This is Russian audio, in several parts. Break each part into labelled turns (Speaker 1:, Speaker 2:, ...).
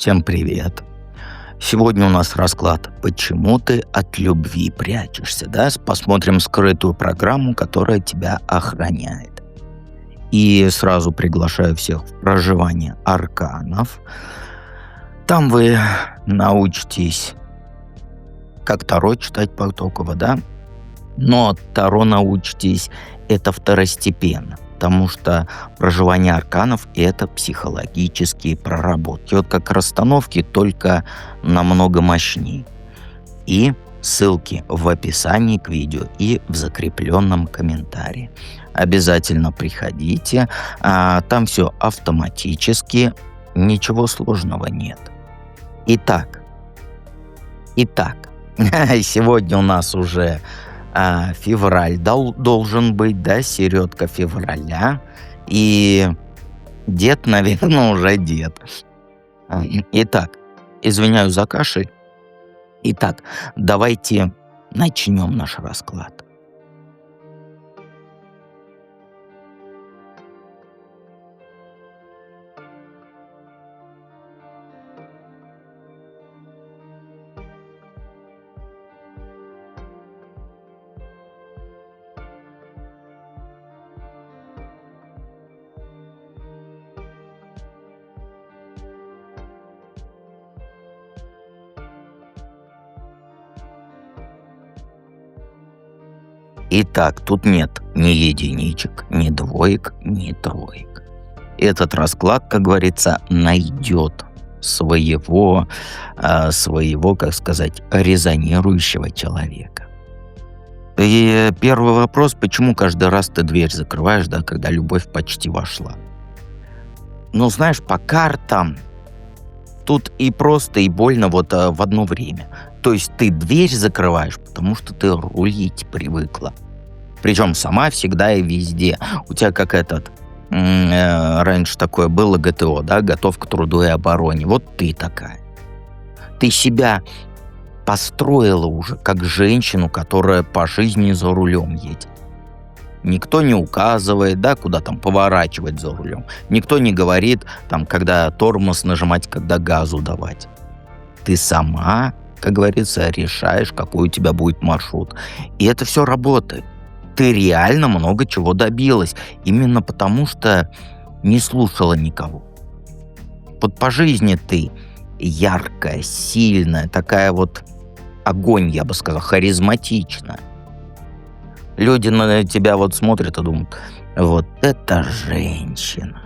Speaker 1: Всем привет. Сегодня у нас расклад «Почему ты от любви прячешься?», да? Посмотрим скрытую программу, которая тебя охраняет. И сразу приглашаю всех в проживание арканов. Там вы научитесь, как Таро читать потоково, да? Но Таро научитесь это второстепенно, потому что проживание арканов — это психологические проработки. Вот как расстановки, только намного мощнее. И ссылки в описании к видео и в закрепленном комментарии. Обязательно приходите, там все автоматически, ничего сложного нет. Итак, сегодня у нас уже февраль должен быть, да, середка февраля, и дед, наверное, уже дед. Итак, извиняюсь за кашель. Итак, давайте начнем наш расклад. Итак, тут нет ни единичек, ни двоек, ни троек. Этот расклад, как говорится, найдет своего, как сказать, резонирующего человека. И первый вопрос: почему каждый раз ты дверь закрываешь, да, когда любовь почти вошла? Ну, знаешь, по картам тут и просто, и больно вот в одно время. То есть ты дверь закрываешь, потому что ты рулить привыкла. Причем сама, всегда и везде. У тебя как раньше такое было ГТО, да, готов к труду и обороне. Вот ты такая. Ты себя построила уже как женщину, которая по жизни за рулем едет. Никто не указывает, да, куда там поворачивать за рулем. Никто не говорит, там, когда тормоз нажимать, когда газу давать. Ты сама, как говорится, решаешь, какой у тебя будет маршрут. И это все работает. Ты реально много чего добилась. Именно потому, что не слушала никого. Вот по жизни ты яркая, сильная, такая вот огонь, я бы сказал, харизматичная. Люди на тебя вот смотрят и думают: вот это женщина.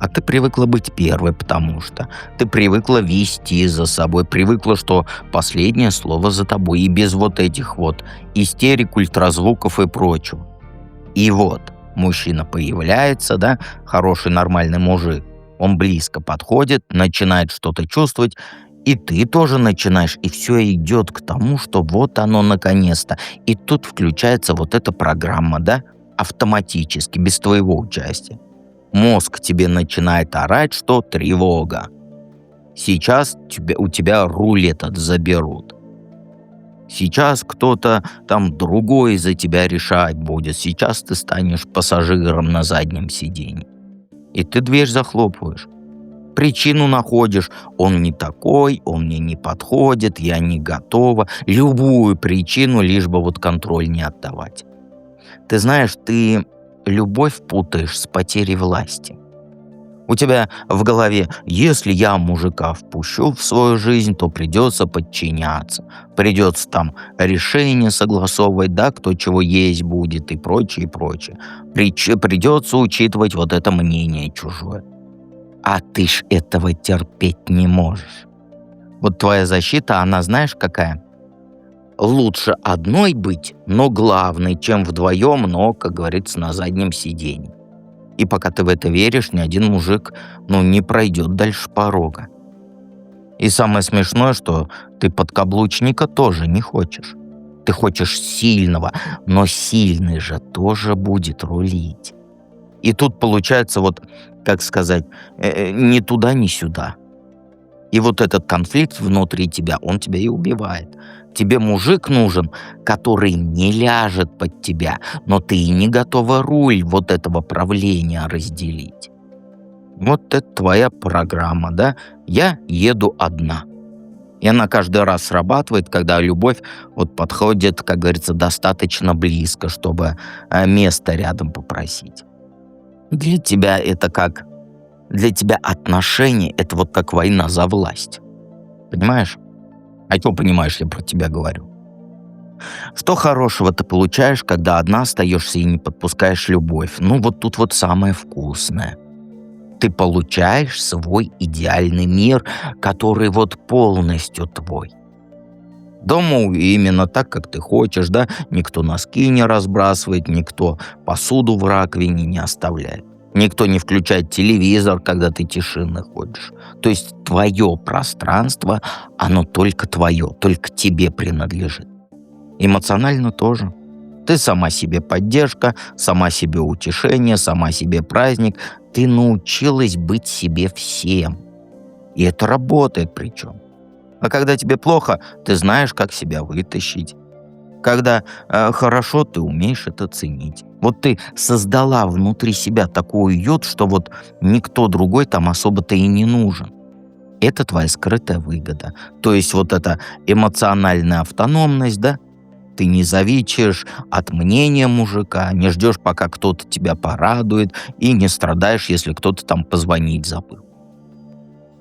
Speaker 1: А ты привыкла быть первой, потому что ты привыкла вести за собой, привыкла, что последнее слово за тобой, и без вот этих вот истерик, ультразвуков и прочего. И вот мужчина появляется, да, хороший нормальный мужик, он близко подходит, начинает что-то чувствовать, и ты тоже начинаешь, и все идет к тому, что вот оно наконец-то. И тут включается вот эта программа, да, автоматически, без твоего участия. Мозг тебе начинает орать, что тревога. Сейчас у тебя руль этот заберут. Сейчас кто-то там другой за тебя решать будет. Сейчас ты станешь пассажиром на заднем сиденье. И ты дверь захлопываешь. Причину находишь: он не такой, он мне не подходит, я не готова. Любую причину, лишь бы вот контроль не отдавать. Ты знаешь, ты любовь путаешь с потерей власти. У тебя в голове: если я мужика впущу в свою жизнь, то придется подчиняться. Придется там решение согласовывать, да, кто чего есть будет и прочее, и прочее. Придется учитывать вот это мнение чужое. А ты ж этого терпеть не можешь. Вот твоя защита, она знаешь какая? Лучше одной быть, но главной, чем вдвоем, но, как говорится, на заднем сиденье. И пока ты в это веришь, ни один мужик, не пройдет дальше порога. И самое смешное, что ты подкаблучника тоже не хочешь. Ты хочешь сильного, но сильный же тоже будет рулить. И тут получается вот, как сказать, ни туда, ни сюда. И вот этот конфликт внутри тебя, он тебя и убивает. Тебе мужик нужен, который не ляжет под тебя, но ты и не готова руль вот этого правления разделить. Вот это твоя программа, да? Я еду одна. И она каждый раз срабатывает, когда любовь вот подходит, как говорится, достаточно близко, чтобы место рядом попросить. Для тебя это как? Для тебя отношения — это вот как война за власть. Понимаешь? А что понимаешь, я про тебя говорю. Что хорошего ты получаешь, когда одна остаешься и не подпускаешь любовь? Ну, вот тут вот самое вкусное. Ты получаешь свой идеальный мир, который вот полностью твой. Дома именно так, как ты хочешь, да? Никто носки не разбрасывает, никто посуду в раковине не оставляет. Никто не включает телевизор, когда ты тишины хочешь. То есть твое пространство, оно только твое, только тебе принадлежит. Эмоционально тоже. Ты сама себе поддержка, сама себе утешение, сама себе праздник. Ты научилась быть себе всем. И это работает причем. А когда тебе плохо, ты знаешь, как себя вытащить. Когда хорошо, ты умеешь это ценить. Вот ты создала внутри себя такой уют, что вот никто другой там особо-то и не нужен. Это твоя скрытая выгода. То есть вот эта эмоциональная автономность, да? Ты не зависишь от мнения мужика, не ждешь, пока кто-то тебя порадует, и не страдаешь, если кто-то там позвонить забыл.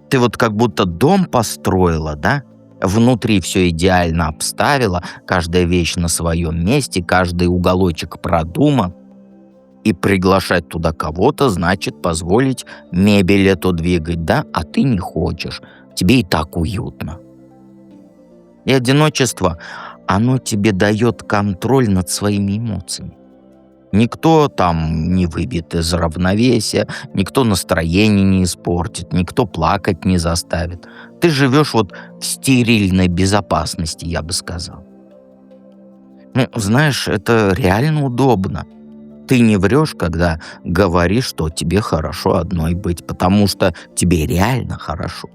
Speaker 1: Ты вот как будто дом построила, да? Внутри все идеально обставила, каждая вещь на своем месте, каждый уголочек продуман. И приглашать туда кого-то значит позволить мебель эту двигать, да? А ты не хочешь. Тебе и так уютно. И одиночество, оно тебе дает контроль над своими эмоциями. Никто там не выбит из равновесия, никто настроение не испортит, никто плакать не заставит. Ты живешь вот в стерильной безопасности, я бы сказал. Ну, знаешь, это реально удобно. Ты не врешь, когда говоришь, что тебе хорошо одной быть, потому что тебе реально хорошо.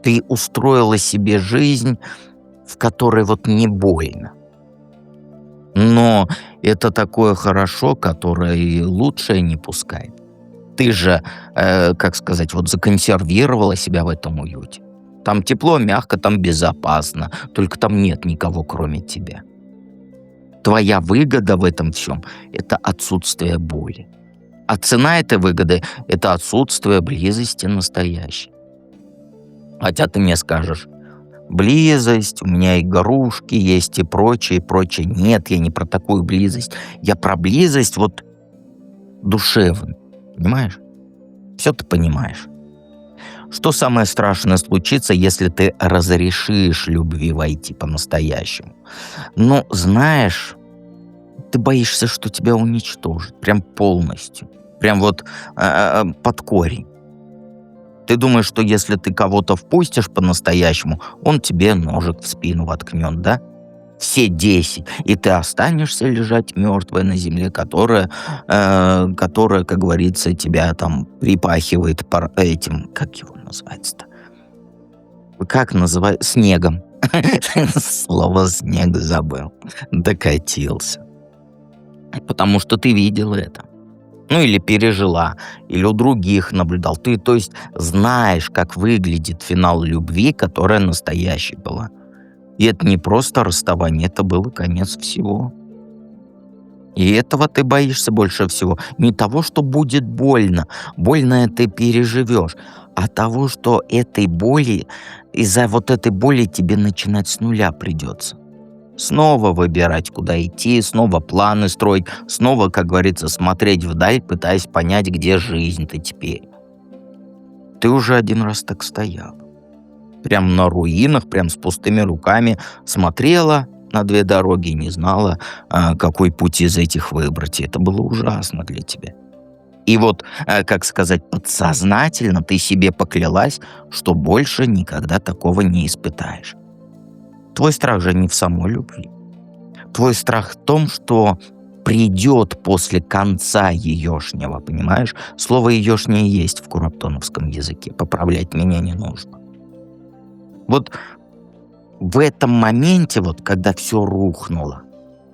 Speaker 1: Ты устроила себе жизнь, в которой вот не больно. Но это такое хорошо, которое и лучшее не пускает. Ты же, как сказать, вот законсервировала себя в этом уюте. Там тепло, мягко, там безопасно. Только там нет никого, кроме тебя. Твоя выгода в этом всем — это отсутствие боли. А цена этой выгоды — это отсутствие близости настоящей. Хотя ты мне скажешь: близость, у меня игрушки есть и прочее, и прочее. Нет, я не про такую близость. Я про близость вот душевную. Понимаешь? Все ты понимаешь. Что самое страшное случится, если ты разрешишь любви войти по-настоящему? Ну, знаешь, ты боишься, что тебя уничтожат. Прям полностью. Прям вот под корень. Ты думаешь, что если ты кого-то впустишь по-настоящему, он тебе ножик в спину воткнет, да? Все 10, и ты останешься лежать мертвой на земле, которая, как говорится, тебя там припахивает этим, как его называется-то? Как называют? Снегом. Слово «снег» забыл. Докатился. Потому что ты видел это. Ну, или пережила, или у других наблюдал. Ты, то есть, знаешь, как выглядит финал любви, которая настоящей была. И это не просто расставание, это был конец всего. И этого ты боишься больше всего. Не того, что будет больно. Больно ты переживешь. А того, что этой боли, из-за вот этой боли тебе начинать с нуля придется. Снова выбирать, куда идти, снова планы строить, снова, как говорится, смотреть вдаль, пытаясь понять, где жизнь ты теперь. Ты уже один раз так стоял. Прям на руинах, прям с пустыми руками смотрела на две дороги и не знала, какой путь из этих выбрать. И это было ужасно для тебя. И вот, как сказать, подсознательно ты себе поклялась, что больше никогда такого не испытаешь. Твой страх же не в самой любви. Твой страх в том, что придет после конца еешнего, понимаешь? Слово еешнее есть в кураптоновском языке. Поправлять меня не нужно. Вот в этом моменте, вот когда все рухнуло,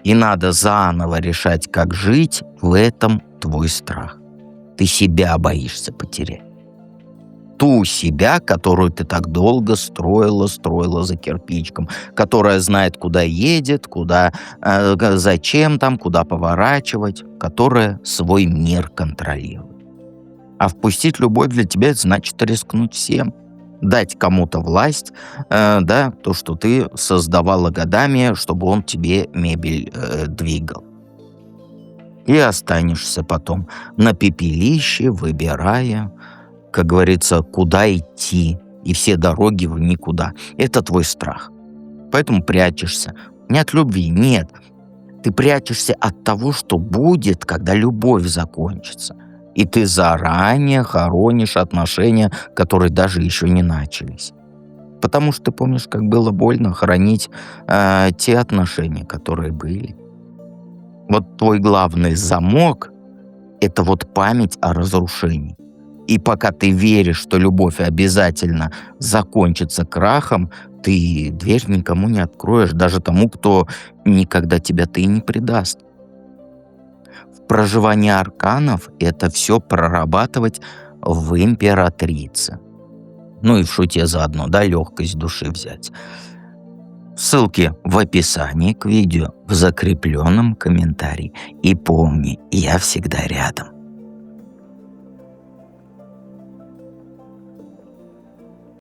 Speaker 1: и надо заново решать, как жить, в этом твой страх. Ты себя боишься потерять. Ту себя, которую ты так долго строила за кирпичиком, которая знает, куда едет, зачем там, куда поворачивать, которая свой мир контролирует. А впустить любовь для тебя — это значит рискнуть всем. Дать кому-то власть, да, то, что ты создавала годами, чтобы он тебе мебель двигал. И останешься потом на пепелище, выбирая, как говорится, куда идти, и все дороги в никуда. Это твой страх. Поэтому прячешься. Не от любви, нет. Ты прячешься от того, что будет, когда любовь закончится. И ты заранее хоронишь отношения, которые даже еще не начались. Потому что ты помнишь, как было больно хоронить те отношения, которые были. Вот твой главный замок — это вот память о разрушении. И пока ты веришь, что любовь обязательно закончится крахом, ты дверь никому не откроешь, даже тому, кто никогда тебя-то и не предаст. В проживании арканов это все прорабатывать в императрице. Ну и в шуте заодно, да, легкость души взять. Ссылки в описании к видео, в закрепленном комментарии. И помни, я всегда рядом.